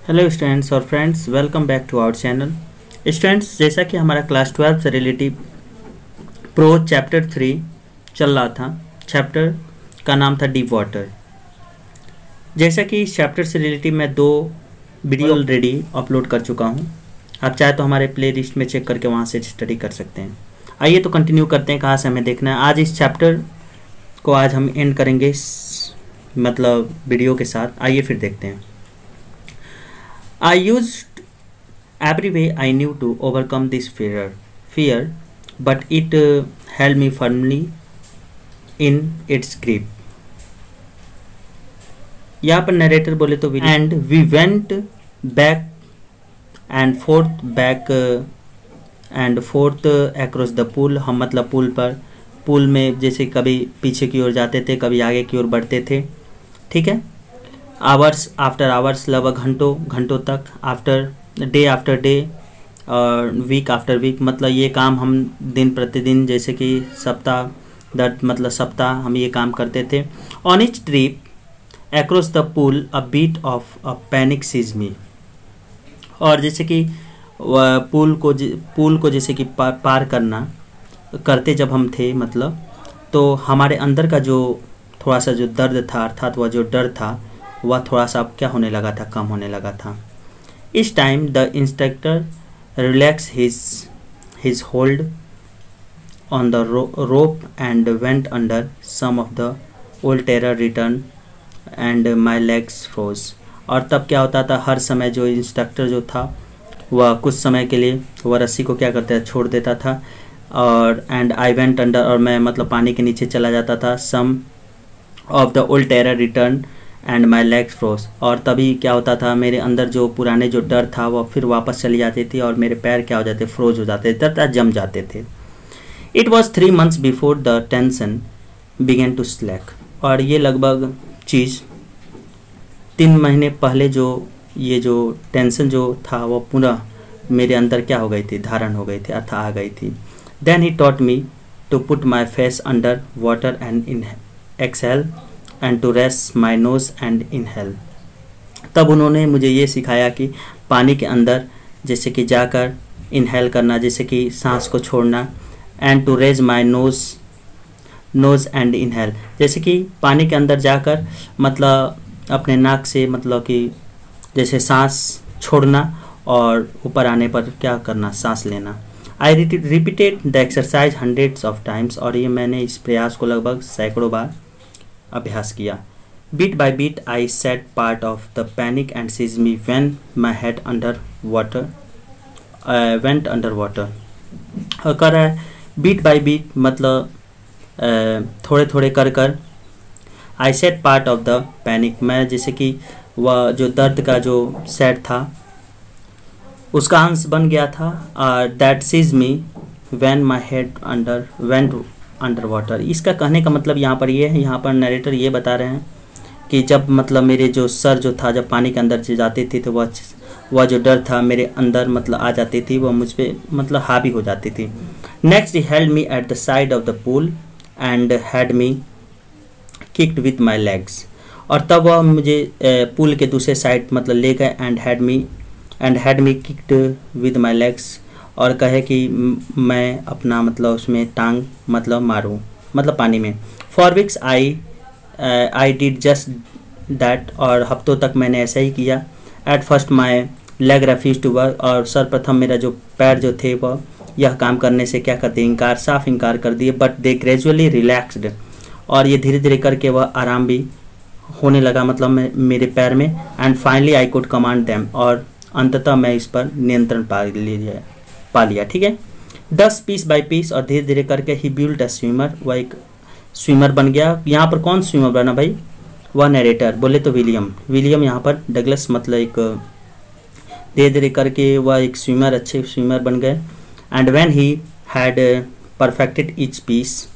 Hello students और friends, welcome back to our channel. Students, जैसा कि हमारा क्लास 12 से रिलेटिव प्रो चैप्टर 3 चल रहा था। चैप्टर का नाम था डीप वाटर। जैसा कि इस चैप्टर से रिलेटिव मैं 2 वीडियो ऑलरेडी अपलोड कर चुका हूं। आप चाहे तो हमारे प्ले लिस्ट में चेक करके वहां से स्टडी कर सकते हैं। आइए तो कंटिन्यू करते हैं, कहाँ से हमें देखना है। आज इस चैप्टर को आज हम एंड करेंगे मतलब वीडियो के साथ। आइए फिर देखते हैं। I used every way I knew to overcome this fear, but it held me firmly in its grip. यहाँ पर नरेटर बोले तो and we went back and forth across the pool। हम मतलब पुल में जैसे कभी पीछे की ओर जाते थे, कभी आगे की ओर बढ़ते थे, ठीक है। आवर्स आफ्टर आवर्स, लगभग घंटों तक, आफ्टर डे और वीक आफ्टर वीक, मतलब ये काम हम दिन प्रतिदिन जैसे कि सप्ताह हम ये काम करते थे। On each trip across the pool a bit of a panic seize me. और जैसे कि पूल को जैसे कि पार करते जब हम थे, मतलब तो हमारे अंदर का जो थोड़ा सा जो दर्द था, अर्थात वह जो डर था वह थोड़ा सा क्या होने लगा था, कम होने लगा था। इस time the instructor relax his hold on the rope and went under. Some of the old terror return and my legs froze. और तब क्या होता था, हर समय जो इंस्ट्रक्टर जो था वह कुछ समय के लिए वह रस्सी को क्या करता था, छोड़ देता था। और एंड आई वेंट अंडर, और मैं मतलब पानी के नीचे चला जाता था। Some of the old terror return and my legs froze. और तभी क्या होता था, मेरे अंदर जो पुराने जो डर था वह फिर वापस चली जाती थी और मेरे पैर क्या हो जाते, फ्रोज हो जाते थे, तथा जम जाते थे। It was 3 months before the tension began to slack. और ये लगभग चीज़ 3 महीने पहले जो ये जो टेंशन जो था वह पूरा मेरे अंदर क्या हो गई थी, धारण हो गई थी, अर्थात आ गई थी। Then he taught me to put my face under water and exhale and to rest my nose and inhale. तब उन्होंने मुझे ये सिखाया कि पानी के अंदर जैसे कि जाकर इनहेल करना, जैसे कि सांस को छोड़ना, and to raise my nose and inhale, जैसे कि पानी के अंदर जाकर मतलब अपने नाक से मतलब कि जैसे सांस छोड़ना और ऊपर आने पर क्या करना, सांस लेना। I repeated the exercise hundreds of times. और ये मैंने इस प्रयास को लगभग सैकड़ों बार अभ्यास किया। Bit by bit I set part of the panic and seize me when my head under water went under water. और कर रहा है बीट बाय बीट, मतलब थोड़े थोड़े कर I set part of the panic, मैं जैसे कि वह जो दर्द का जो सेट था उसका अंश बन गया था। That seize me when my head went under water. इसका कहने का मतलब यहाँ पर ये है, यहाँ पर नरेटर ये बता रहे हैं कि जब मतलब मेरे जो सर जो था जब पानी के अंदर से जाती थी तो वह जो डर था मेरे अंदर मतलब आ जाती थी, वह मुझ पर मतलब हावी हो जाती थी। Next he held me at the side of the pool and had me kicked with my legs. और तब वह मुझे पूल के दूसरे साइड मतलब ले गए and had me kicked with my legs. और कहे कि मैं अपना मतलब उसमें टांग मतलब मारूं, मतलब पानी में। For weeks I did just that. और हफ्तों तक मैंने ऐसा ही किया। At first my leg refuse to work. और सर्वप्रथम मेरा जो पैर जो थे वह यह काम करने से क्या कर दिए, साफ इनकार कर दिए। But they gradually relaxed. और ये धीरे धीरे करके वह आराम भी होने लगा मतलब मेरे पैर में। And finally I could command them. और अंततः मैं इस पर नियंत्रण पा लिया, ठीक है। 10 पीस बाय पीस, और धीरे धीरे करके ही बिल्ट अ स्विमर, वह एक स्विमर बन गया। यहाँ पर कौन स्विमर बना भाई, वह नरेटर बोले तो विलियम यहाँ पर डगलस, मतलब एक धीरे धीरे करके वह एक स्विमर, अच्छे स्विमर बन गए। And when he had perfected each piece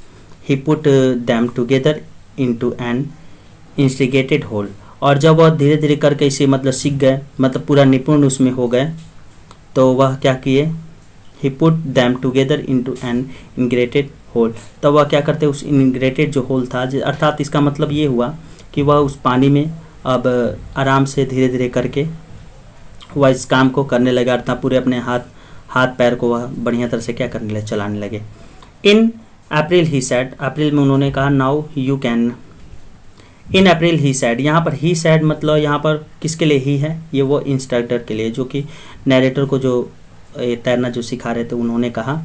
he put them together into an instigated whole. और जब वह धीरे धीरे करके इसे मतलब सीख गए, मतलब पूरा निपुण उसमें हो गए, तो वह क्या किए, he put them together into an integrated whole. तब वह क्या करते, उस इंग्रेटेड जो होल था, अर्थात इसका मतलब ये हुआ कि वह उस पानी में अब आराम से धीरे धीरे करके वह इस काम को करने लगा अर्थात पूरे अपने हाथ पैर को वह बढ़िया तरह से क्या करने लगे, चलाने लगे। इन अप्रैल ही सैड, अप्रैल में उन्होंने कहा now you can. In April he sad, यहाँ पर ही सैड मतलब यहाँ पर किसके लिए ही है, ये वो इंस्ट्रक्टर के लिए जो कि नरेटर को जो तैरना जो सिखा रहे थे, उन्होंने कहा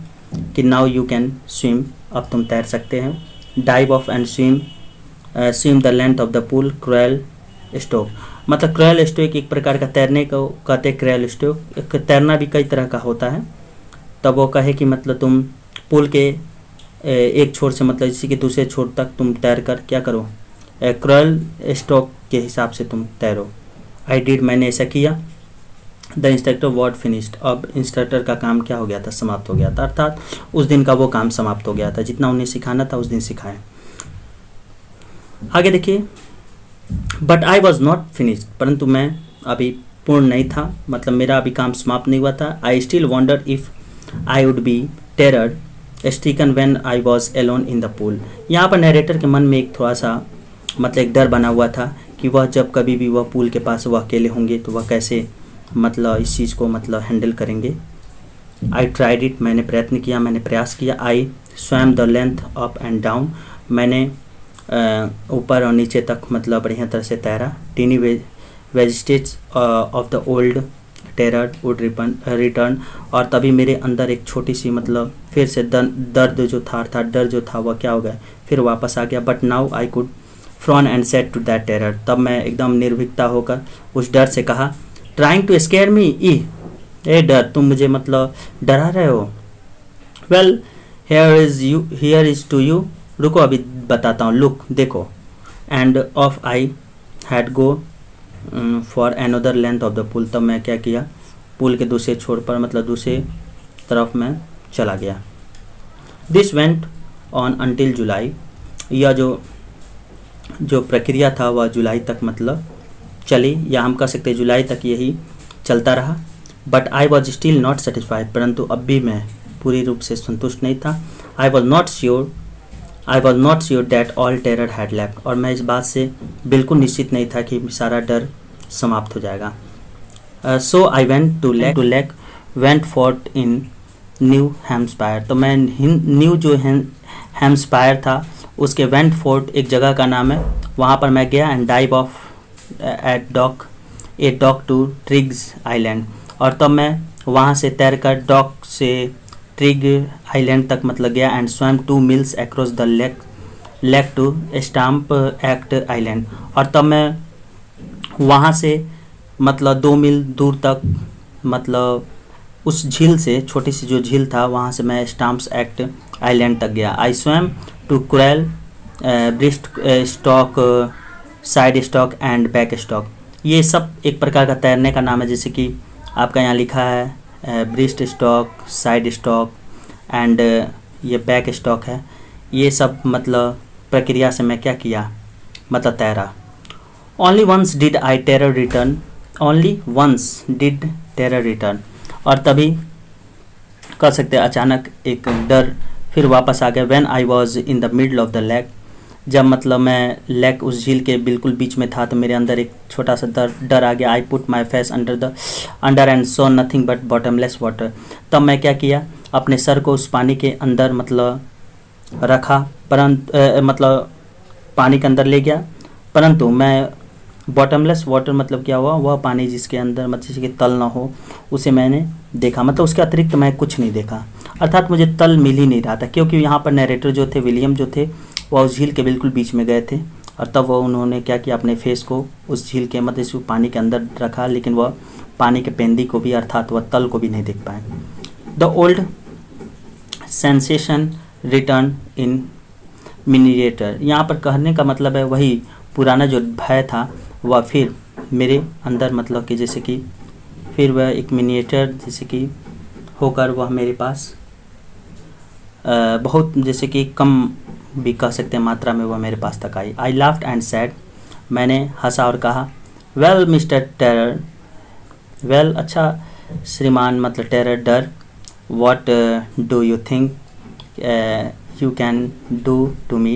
कि नाउ यू कैन स्विम, अब तुम तैर सकते हैं। Dive of and swim the length of the pool crawl stroke, मतलब क्रॉल स्ट्रोक एक प्रकार का तैरने को कहते हैं। क्रॉल स्ट्रोक तैरना भी कई तरह का होता है। तब वो कहे कि मतलब तुम पूल के एक छोर से मतलब इसी के दूसरे छोर तक तुम तैर कर क्या करो, क्रॉल स्ट्रोक के हिसाब से तुम तैरो। आई डिड, मैंने ऐसा किया। द इंस्ट्रक्टर वर्ड फिनिश्ड, अब इंस्ट्रक्टर का काम क्या हो गया था, समाप्त हो गया था, अर्थात उस दिन का वो काम समाप्त हो गया था, जितना उन्हें सिखाना था उस दिन सिखाएं। आगे देखिए, but I was not finished, परंतु मैं अभी पूर्ण नहीं था, मतलब मेरा अभी काम समाप्त नहीं हुआ था। I still wonder if I would be terror stricken when I was alone in the pool. यहाँ पर नरेटर के मन में एक थोड़ा सा मतलब एक डर बना हुआ था कि वह जब कभी भी वह पूल के पास वह अकेले होंगे तो वह कैसे मतलब इस चीज़ को मतलब हैंडल करेंगे। आई ट्राइड इट, मैंने प्रयत्न किया, मैंने प्रयास किया। आई swum the length up and down, मैंने ऊपर और नीचे तक मतलब बढ़िया तरह से तैरा। Tiny vestiges of the old terror would return, और तभी मेरे अंदर एक छोटी सी मतलब फिर से दर्द जो था डर जो था वह क्या हो गया, फिर वापस आ गया। But now I could frown and said to that terror, तब मैं एकदम निर्भीकता होकर उस डर से कहा, ट्राइंग टू स्केयर मी, ए डर तुम मुझे मतलब डरा रहे हो। Well here is to you, रुको अभी बताता हूँ, लुक देखो। And off I had go for another length of the pool, तब मैं क्या किया, पुल के दूसरे छोर पर मतलब दूसरे तरफ मैं चला गया। दिस वेंट ऑन अंटिल जुलाई, यह जो प्रक्रिया था वह जुलाई तक मतलब चली, या हम कह सकते जुलाई तक यही चलता रहा। But I was still not satisfied, परंतु अब भी मैं पूरी रूप से संतुष्ट नहीं था। I was not sure that all terror had left, और मैं इस बात से बिल्कुल निश्चित नहीं था कि सारा डर समाप्त हो जाएगा। So I went to lake Wentworth in New Hampshire, तो मैं न्यू जो हैम्पशायर था उसके वेंट फोर्ट एक जगह का नाम है, वहाँ पर मैं गया। And dive off at dock to Triggs Island, और तब मैं वहाँ से तैर कर डॉक से ट्रिग आइलैंड तक मतलब गया। And swam 2 miles across the lake to Stamp Act Island, और तब मैं वहाँ से मतलब 2 मील दूर तक मतलब उस झील से, छोटी सी जो झील था वहाँ से मैं स्टाम्प्स एक्ट आइलैंड तक गया। I swam to crawl breast stroke side stroke and back stroke, ये सब एक प्रकार का तैरने का नाम है, जैसे कि आपका यहाँ लिखा है breast stroke, side stroke and ये बैक स्टॉक है। ये सब मतलब प्रक्रिया से मैं क्या किया, मतलब तैरा। Only once did I terror return, only once did terror return, और तभी कह सकते हैं अचानक एक डर फिर वापस आ गया। When I was in the middle of the lake, जब मतलब मैं लेक उस झील के बिल्कुल बीच में था तो मेरे अंदर एक छोटा सा डर आ गया। I put my face under and saw nothing but bottomless water, तब मैं क्या किया, अपने सर को उस पानी के अंदर मतलब रखा, परंतु मतलब पानी के अंदर ले गया, परंतु मैं बॉटमलेस वाटर मतलब क्या हुआ, वह पानी जिसके अंदर मतलब जिसके तल ना हो उसे मैंने देखा, मतलब उसके अतिरिक्त मैं कुछ नहीं देखा, अर्थात मुझे तल मिल ही नहीं रहा था, क्योंकि यहाँ पर नरेटर जो थे विलियम जो थे वह उस झील के बिल्कुल बीच में गए थे, और तब वह उन्होंने क्या किया, अपने फेस को उस झील के मतलब इस पानी के अंदर रखा, लेकिन वह पानी के पेंदी को भी अर्थात वह तल को भी नहीं देख पाए। The old sensation return in miniature, यहाँ पर कहने का मतलब है वही पुराना जो भय था वह फिर मेरे अंदर मतलब कि जैसे कि फिर वह एक मिनिएचर जैसे कि होकर वह मेरे पास बहुत जैसे कि कम भी कह सकते हैं मात्रा में वह मेरे पास तक आई। आई लाफ्ड एंड सैड, मैंने हंसा और कहा, वेल मिस्टर टेरर, वेल अच्छा श्रीमान मतलब टेरर डर, what do you think you can do to me,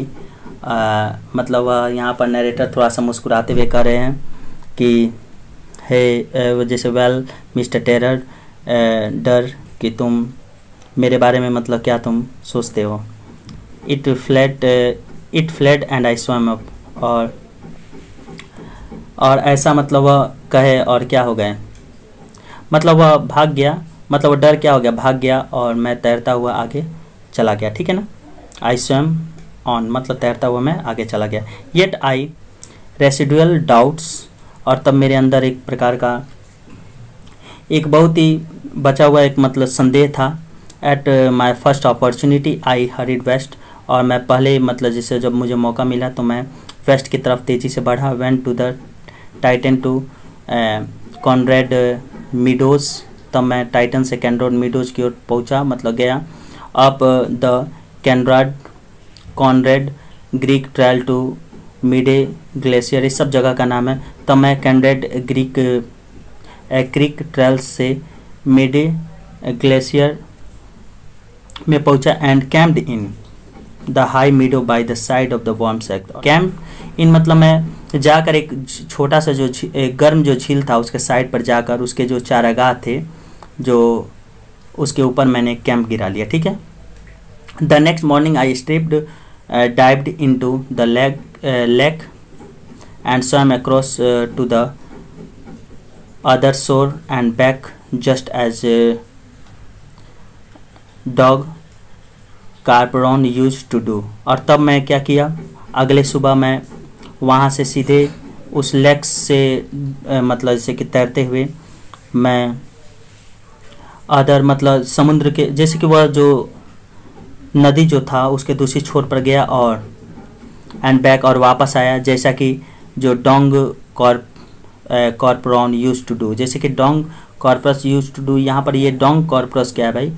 मतलब यहाँ पर नरेटर थोड़ा सा मुस्कुराते हुए कह रहे हैं कि है जैसे वेल मिस्टर टेरर, डर कि तुम मेरे बारे में मतलब क्या तुम सोचते हो। It fled and I swam up, और ऐसा मतलब वह कहे और क्या हो गए, मतलब वह भाग गया, मतलब वह डर क्या हो गया, भाग गया और मैं तैरता हुआ आगे चला गया, ठीक है ना। आई स्वम ऑन मतलब तैरता हुआ मैं आगे चला गया। येट आई रेसिडुअल डाउट्स, और तब मेरे अंदर एक प्रकार का एक बहुत ही बचा हुआ एक मतलब संदेह था। At my first opportunity I hurried west, और मैं पहले मतलब जैसे जब मुझे मौका मिला तो मैं वेस्ट की तरफ तेज़ी से बढ़ा। Went to the Titan to Conrad Meadows, तब मैं टाइटन से कैनरोड मीडोज की ओर पहुंचा मतलब गया। Up the Conrad Creek trail to Mide glacier, इस सब जगह का नाम है। तब मैं कैनरेड क्रीक ट्रायल से मिडे ग्लेशियर में पहुंचा। And camped in the high meadow by the side of the warm sect. Camp in मतलब मैं जाकर एक छोटा सा जो गर्म जो झील था उसके साइड पर जाकर उसके जो चारागाह थे जो उसके ऊपर मैंने कैंप गिरा लिया, ठीक है। The next morning I stepped dived into the lake and swam across to the other shore and back just as dog Carperon used to do। और तब मैं क्या किया, अगले सुबह मैं वहाँ से सीधे उस लेक से मतलब जैसे कि तैरते हुए मैं अदर मतलब समुद्र के जैसे कि वह जो नदी जो था उसके दूसरी छोर पर गया और एंड बैक और वापस आया, जैसा कि जो Doug Corpron use to do, जैसे कि Doug Corpus use to do. यहाँ पर ये डोंग कॉर्पस क्या है भाई,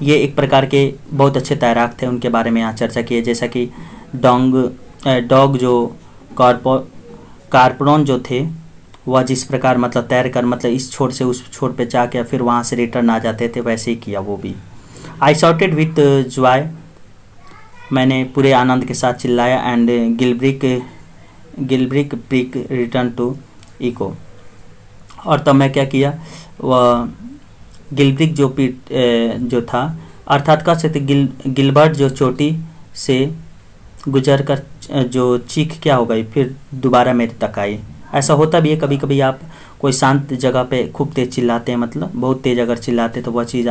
ये एक प्रकार के बहुत अच्छे तैराक थे, उनके बारे में यहाँ चर्चा की है। जैसा कि डॉग जो कार्पोरॉन जो थे वह जिस प्रकार मतलब तैर कर मतलब इस छोर से उस छोर पे जाके फिर वहाँ से रिटर्न आ जाते थे, वैसे ही किया वो भी। आई शॉटेड विथ जॉय, मैंने पूरे आनंद के साथ चिल्लाया। And Gilbrick prick return to echo, और तब मैं क्या किया, वह गिलब्रिक जो था अर्थात कह सकते गिलबर्ट जो चोटी से गुजर कर जो चीख क्या हो गई फिर दोबारा मेरे तक आई। ऐसा होता भी है कभी कभी, आप कोई शांत जगह पे खूब तेज चिल्लाते हैं, मतलब बहुत तेज अगर चिल्लाते तो वह चीज़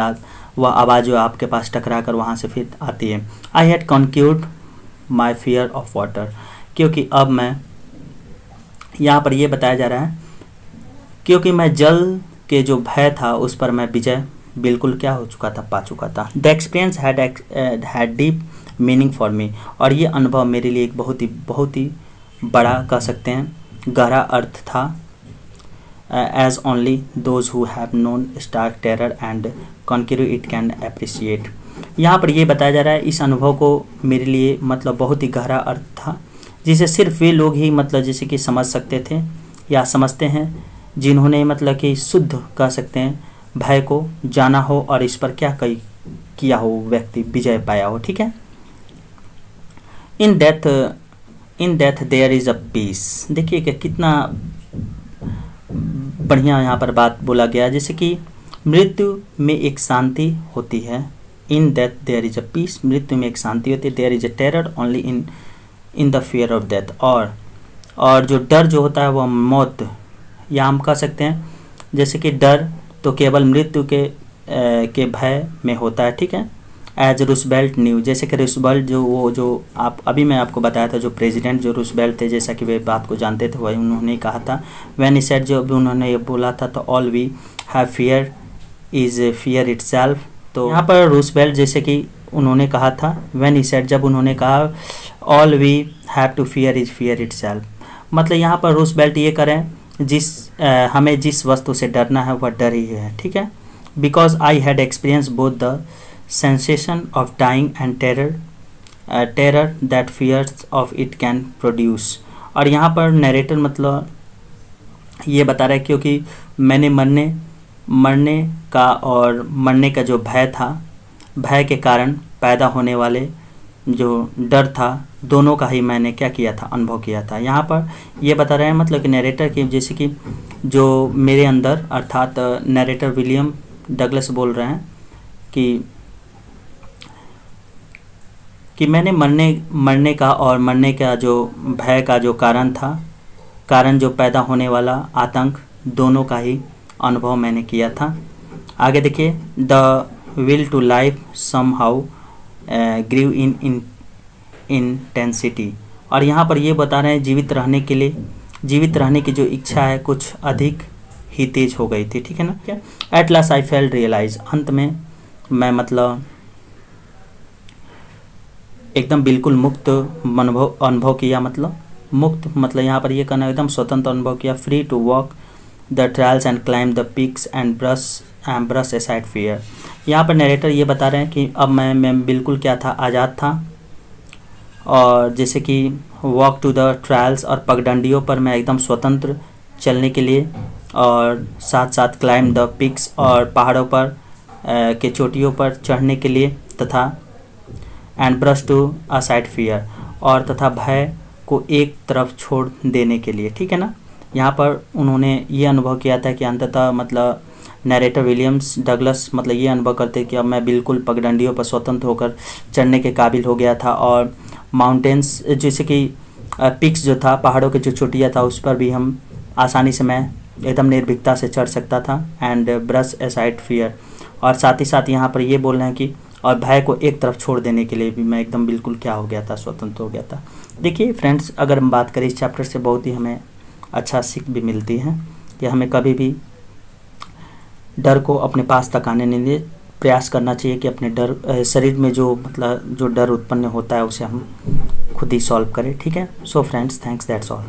वह आवाज़ जो आपके पास टकरा कर वहाँ से फिर आती है। I had conquered my fear of water, क्योंकि अब मैं यहाँ पर यह बताया जा रहा है क्योंकि मैं जल के जो भय था उस पर मैं विजय बिल्कुल क्या हो चुका था, पा चुका था। The experience had deep meaning for me, और ये अनुभव मेरे लिए एक बहुत ही बड़ा कह सकते हैं गहरा अर्थ था। as only those who have known stark terror and conquer it can appreciate। यहाँ पर ये बताया जा रहा है इस अनुभव को मेरे लिए मतलब बहुत ही गहरा अर्थ था जिसे सिर्फ वे लोग ही मतलब जैसे कि समझ सकते थे या समझते हैं जिन्होंने मतलब कि शुद्ध कह सकते हैं भय को जाना हो और इस पर क्या किया हो, व्यक्ति विजय पाया हो, ठीक है। In death there is a peace, देखिए कि कितना बढ़िया यहाँ पर बात बोला गया, जैसे कि मृत्यु में एक शांति होती है। In death there is a peace, मृत्यु में एक शांति होती है। There is a terror only in the fear of death, और जो डर जो होता है वह मौत, या हम कह सकते हैं जैसे कि डर तो केवल मृत्यु के भय में होता है, ठीक है। एज रूसवेल्ट न्यू, जैसे कि रूसवेल्ट जो आप अभी मैं आपको बताया था, जो प्रेसिडेंट जो रूसवेल्ट थे, जैसा कि वे बात को जानते थे वही उन्होंने कहा था। व्हेन ही सेड, जो भी उन्होंने ये बोला था, तो all we have fear is fear itself. तो यहाँ पर रूसवेल्ट जैसे कि उन्होंने कहा था, व्हेन ही सेड, जब उन्होंने कहा all we have to fear is fear itself, मतलब यहाँ पर रूसवेल्ट ये करें हमें जिस वस्तु से डरना है वह डर ही है, ठीक है। Because I had experience both the sensation of dying and terror that fears of it can produce। और यहाँ पर नरेटर मतलब ये बता रहा है क्योंकि मैंने मरने का और मरने का जो भय था, भय के कारण पैदा होने वाले जो डर था, दोनों का ही मैंने क्या किया था, अनुभव किया था। यहाँ पर ये बता रहे हैं मतलब कि नरेटर की जैसे कि जो मेरे अंदर अर्थात नरेटर विलियम डगलस बोल रहे हैं कि मैंने मरने का और मरने का जो भय का जो कारण जो पैदा होने वाला आतंक, दोनों का ही अनुभव मैंने किया था। आगे देखिए, the will to life somehow grieve in intensity, और यहाँ पर ये बता रहे हैं जीवित रहने की जो इच्छा है कुछ अधिक ही तेज हो गई थी, ठीक है ना। क्या at last I felt realize, अंत में मैं मतलब एकदम बिल्कुल मुक्त अनुभव किया, मतलब मुक्त मतलब यहाँ पर ये कहना एकदम स्वतंत्र अनुभव किया। Free to walk the trials and climb the peaks and brush aside fear. यहाँ पर नरेटर ये बता रहे हैं कि अब मैं बिल्कुल क्या था, आज़ाद था, और जैसे कि वॉक टू द ट्रायल्स और पगडंडियों पर मैं एकदम स्वतंत्र चलने के लिए, और साथ साथ क्लाइम द पिक्स और पहाड़ों पर के चोटियों पर चढ़ने के लिए, तथा and brush to aside fear, और तथा भय को एक तरफ छोड़ देने के लिए, ठीक है ना। यहाँ पर उन्होंने ये अनुभव किया था कि अंततः मतलब नरेटर विलियम्स डगलस मतलब ये अनुभव करते कि अब मैं बिल्कुल पगडंडियों पर स्वतंत्र होकर चढ़ने के काबिल हो गया था, और माउंटेन्स जैसे कि पिक्स जो था, पहाड़ों के जो चोटियाँ था, उस पर भी हम आसानी से मैं एकदम निर्भीकता से चढ़ सकता था। एंड ब्रश असाइड फियर, और साथ ही साथ यहाँ पर ये बोल रहे हैं कि और भय को एक तरफ छोड़ देने के लिए भी मैं एकदम बिल्कुल क्या हो गया था, स्वतंत्र हो गया था। देखिए फ्रेंड्स, अगर हम बात करें इस चैप्टर से बहुत ही हमें अच्छा सीख भी मिलती है कि हमें कभी भी डर को अपने पास तक आने नहीं दे, प्रयास करना चाहिए कि अपने शरीर में जो मतलब जो डर उत्पन्न होता है उसे हम खुद ही सॉल्व करें, ठीक है। So friends, thanks, that's all.